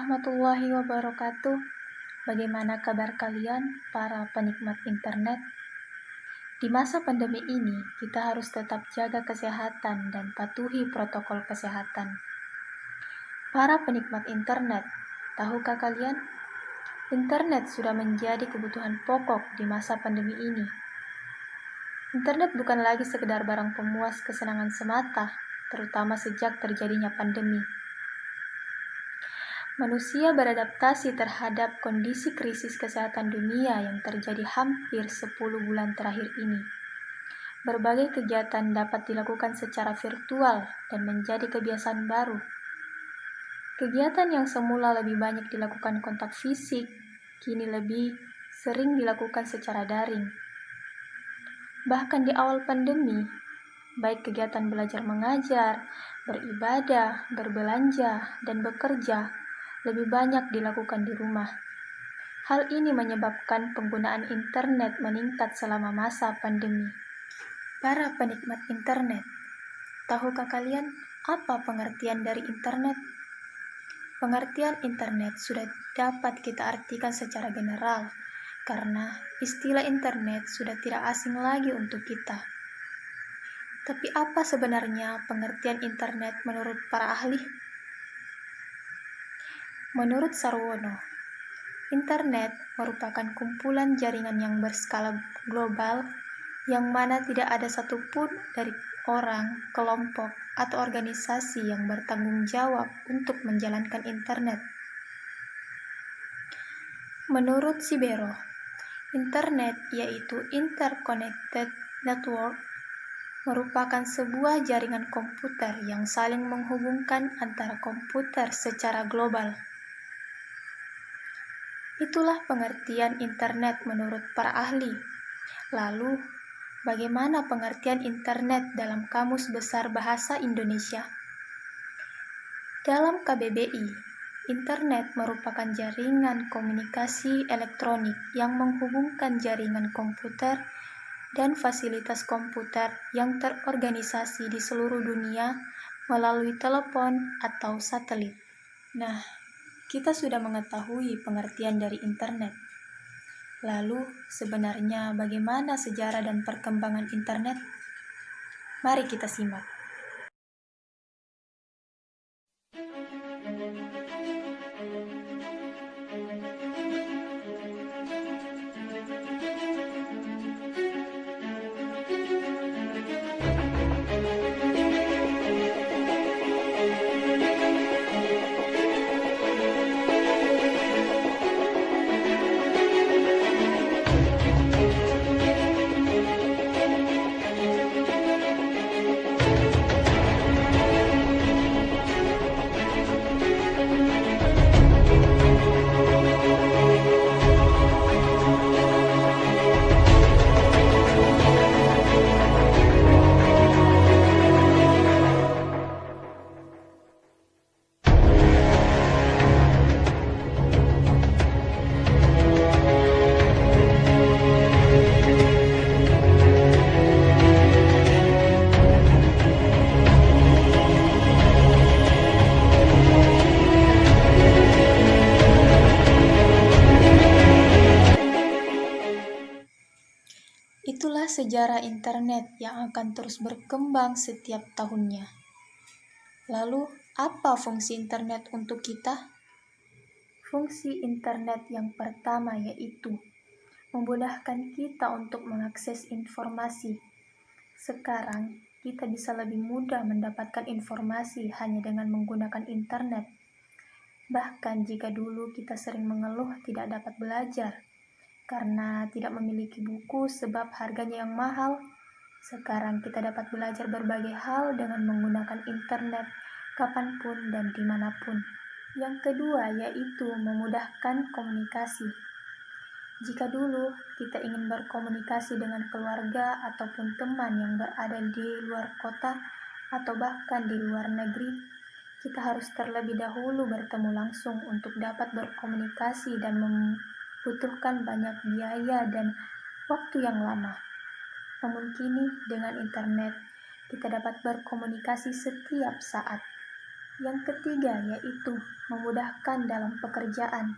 warahmatullahi wabarakatuh. Bagaimana kabar kalian, para penikmat internet? Di masa pandemi ini, kita harus tetap jaga kesehatan dan patuhi protokol kesehatan. Para penikmat internet, tahukah kalian? Internet sudah menjadi kebutuhan pokok di masa pandemi ini. Internet bukan lagi sekedar barang pemuas kesenangan semata, terutama sejak terjadinya pandemi. Manusia beradaptasi terhadap kondisi krisis kesehatan dunia yang terjadi hampir 10 bulan terakhir ini. Berbagai kegiatan dapat dilakukan secara virtual dan menjadi kebiasaan baru. Kegiatan yang semula lebih banyak dilakukan kontak fisik, kini lebih sering dilakukan secara daring. Bahkan di awal pandemi, baik kegiatan belajar mengajar, beribadah, berbelanja, dan bekerja lebih banyak dilakukan di rumah. Hal ini menyebabkan penggunaan internet meningkat selama masa pandemi. Para penikmat internet, tahukah kalian apa pengertian dari internet? Pengertian internet sudah dapat kita artikan secara general, karena istilah internet sudah tidak asing lagi untuk kita. Tapi apa sebenarnya pengertian internet menurut para ahli? Menurut Sarwono, internet merupakan kumpulan jaringan yang berskala global yang mana tidak ada satupun dari orang, kelompok, atau organisasi yang bertanggung jawab untuk menjalankan internet. Menurut Sibero, internet yaitu interconnected network merupakan sebuah jaringan komputer yang saling menghubungkan antara komputer secara global. Itulah pengertian internet menurut para ahli. Lalu, bagaimana pengertian internet dalam Kamus Besar Bahasa Indonesia? Dalam KBBI, internet merupakan jaringan komunikasi elektronik yang menghubungkan jaringan komputer dan fasilitas komputer yang terorganisasi di seluruh dunia melalui telepon atau satelit. Nah, kita sudah mengetahui pengertian dari internet. Lalu, sebenarnya bagaimana sejarah dan perkembangan internet? Mari kita simak. Itulah sejarah internet yang akan terus berkembang setiap tahunnya. Lalu, apa fungsi internet untuk kita? Fungsi internet yang pertama yaitu memudahkan kita untuk mengakses informasi. Sekarang, kita bisa lebih mudah mendapatkan informasi hanya dengan menggunakan internet. Bahkan jika dulu kita sering mengeluh tidak dapat belajar, karena tidak memiliki buku sebab harganya yang mahal, sekarang kita dapat belajar berbagai hal dengan menggunakan internet kapanpun dan dimanapun. Yang kedua yaitu memudahkan komunikasi. Jika dulu kita ingin berkomunikasi dengan keluarga ataupun teman yang berada di luar kota atau bahkan di luar negeri, kita harus terlebih dahulu bertemu langsung untuk dapat berkomunikasi dan membutuhkan banyak biaya dan waktu yang lama. Namun kini dengan internet, kita dapat berkomunikasi setiap saat. Yang ketiga yaitu memudahkan dalam pekerjaan.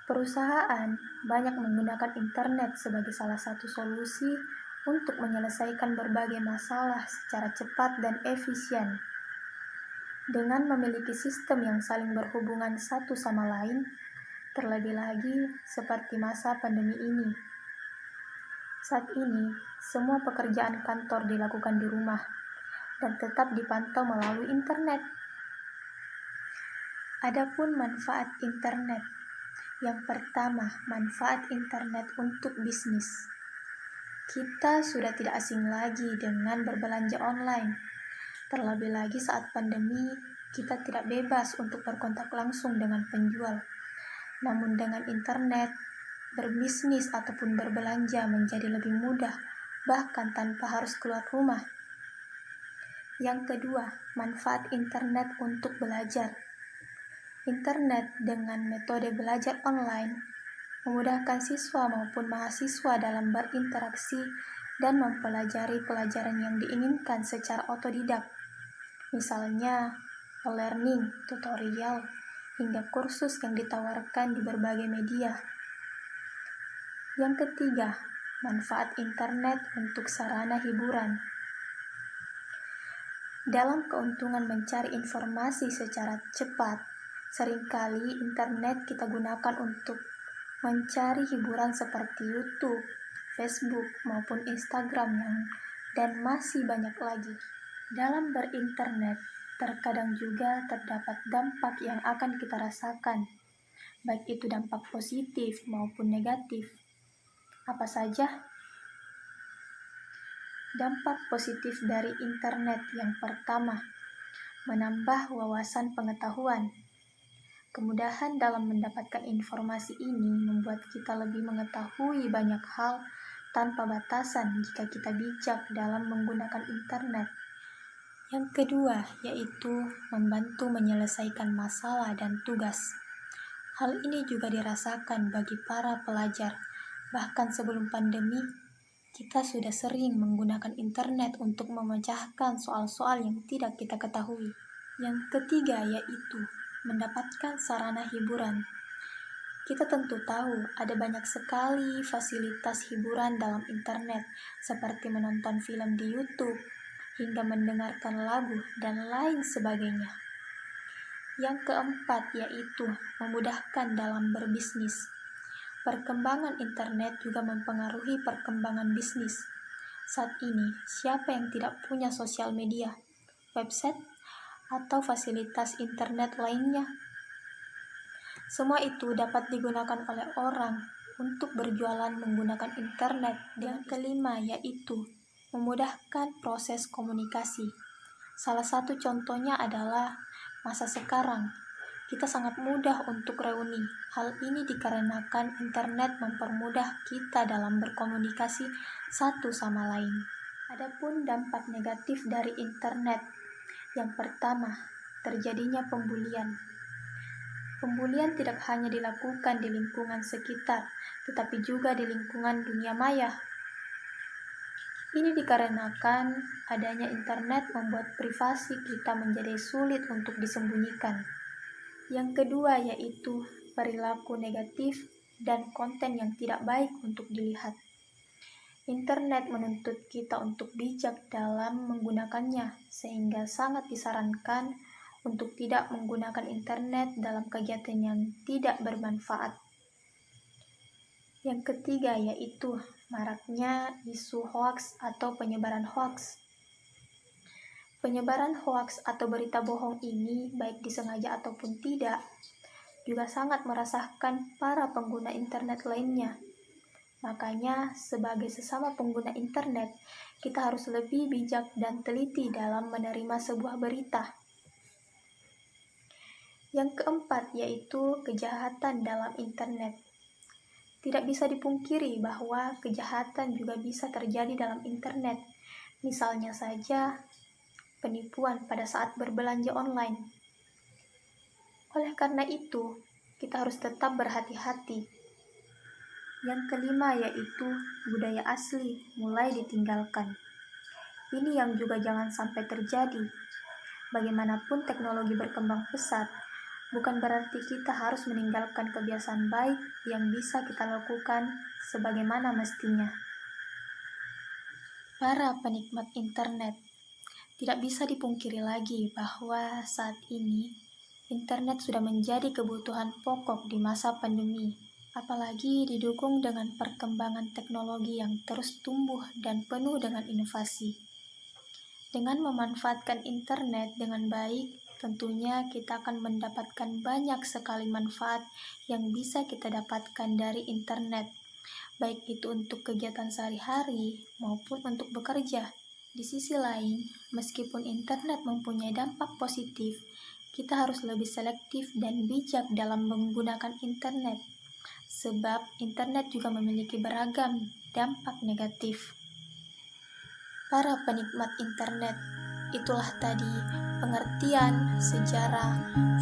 Perusahaan banyak menggunakan internet sebagai salah satu solusi untuk menyelesaikan berbagai masalah secara cepat dan efisien. Dengan memiliki sistem yang saling berhubungan satu sama lain, terlebih lagi seperti masa pandemi ini. Saat ini, semua pekerjaan kantor dilakukan di rumah dan tetap dipantau melalui internet. Adapun manfaat internet. Yang pertama, manfaat internet untuk bisnis. Kita sudah tidak asing lagi dengan berbelanja online. Terlebih lagi saat pandemi, kita tidak bebas untuk berkontak langsung dengan penjual. Namun dengan internet, berbisnis ataupun berbelanja menjadi lebih mudah, bahkan tanpa harus keluar rumah. Yang kedua, manfaat internet untuk belajar. Internet dengan metode belajar online memudahkan siswa maupun mahasiswa dalam berinteraksi dan mempelajari pelajaran yang diinginkan secara otodidak. Misalnya, e-learning, tutorial, hingga kursus yang ditawarkan di berbagai media. Yang ketiga, manfaat internet untuk sarana hiburan. Dalam keuntungan mencari informasi secara cepat, seringkali internet kita gunakan untuk mencari hiburan seperti YouTube, Facebook, maupun Instagram dan masih banyak lagi. Dalam berinternet, terkadang juga terdapat dampak yang akan kita rasakan, baik itu dampak positif maupun negatif. Apa saja? Dampak positif dari internet yang pertama, menambah wawasan pengetahuan. Kemudahan dalam mendapatkan informasi ini membuat kita lebih mengetahui banyak hal tanpa batasan jika kita bijak dalam menggunakan internet. Yang kedua, yaitu membantu menyelesaikan masalah dan tugas. Hal ini juga dirasakan bagi para pelajar. Bahkan sebelum pandemi, kita sudah sering menggunakan internet untuk memecahkan soal-soal yang tidak kita ketahui. Yang ketiga yaitu mendapatkan sarana hiburan. Kita tentu tahu ada banyak sekali fasilitas hiburan dalam internet, seperti menonton film di YouTube, hingga mendengarkan lagu, dan lain sebagainya. Yang keempat yaitu memudahkan dalam berbisnis. Perkembangan internet juga mempengaruhi perkembangan bisnis. Saat ini, siapa yang tidak punya sosial media, website, atau fasilitas internet lainnya? Semua itu dapat digunakan oleh orang untuk berjualan menggunakan internet. Yang kelima yaitu memudahkan proses komunikasi. Salah satu contohnya adalah masa sekarang. Kita sangat mudah untuk reuni. Hal ini dikarenakan internet mempermudah kita dalam berkomunikasi satu sama lain. Adapun dampak negatif dari internet. Yang pertama, terjadinya pembulian. Pembulian tidak hanya dilakukan di lingkungan sekitar, tetapi juga di lingkungan dunia maya. Ini dikarenakan adanya internet membuat privasi kita menjadi sulit untuk disembunyikan. Yang kedua yaitu perilaku negatif dan konten yang tidak baik untuk dilihat. Internet menuntut kita untuk bijak dalam menggunakannya, sehingga sangat disarankan untuk tidak menggunakan internet dalam kegiatan yang tidak bermanfaat. Yang ketiga yaitu maraknya isu hoaks atau penyebaran hoaks. Penyebaran hoaks atau berita bohong ini, baik disengaja ataupun tidak, juga sangat meresahkan para pengguna internet lainnya. Makanya, sebagai sesama pengguna internet, kita harus lebih bijak dan teliti dalam menerima sebuah berita. Yang keempat yaitu kejahatan dalam internet. Tidak bisa dipungkiri bahwa kejahatan juga bisa terjadi dalam internet. Misalnya saja, penipuan pada saat berbelanja online. Oleh karena itu, kita harus tetap berhati-hati. Yang kelima yaitu budaya asli mulai ditinggalkan. Ini yang juga jangan sampai terjadi. Bagaimanapun teknologi berkembang pesat, bukan berarti kita harus meninggalkan kebiasaan baik yang bisa kita lakukan sebagaimana mestinya. Para penikmat internet, tidak bisa dipungkiri lagi bahwa saat ini internet sudah menjadi kebutuhan pokok di masa pandemi, apalagi didukung dengan perkembangan teknologi yang terus tumbuh dan penuh dengan inovasi. Dengan memanfaatkan internet dengan baik, tentunya kita akan mendapatkan banyak sekali manfaat yang bisa kita dapatkan dari internet, baik itu untuk kegiatan sehari-hari maupun untuk bekerja. Di sisi lain, meskipun internet mempunyai dampak positif, kita harus lebih selektif dan bijak dalam menggunakan internet, sebab internet juga memiliki beragam dampak negatif. Para penikmat internet, itulah tadi pengertian, sejarah,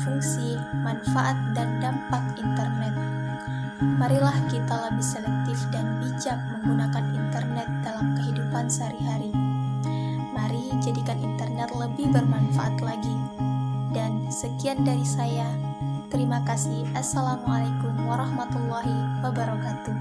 fungsi, manfaat, dan dampak internet. Marilah kita lebih selektif dan bijak menggunakan internet dalam kehidupan sehari-hari. Mari jadikan internet lebih bermanfaat lagi. Dan sekian dari saya. Terima kasih. Assalamualaikum warahmatullahi wabarakatuh.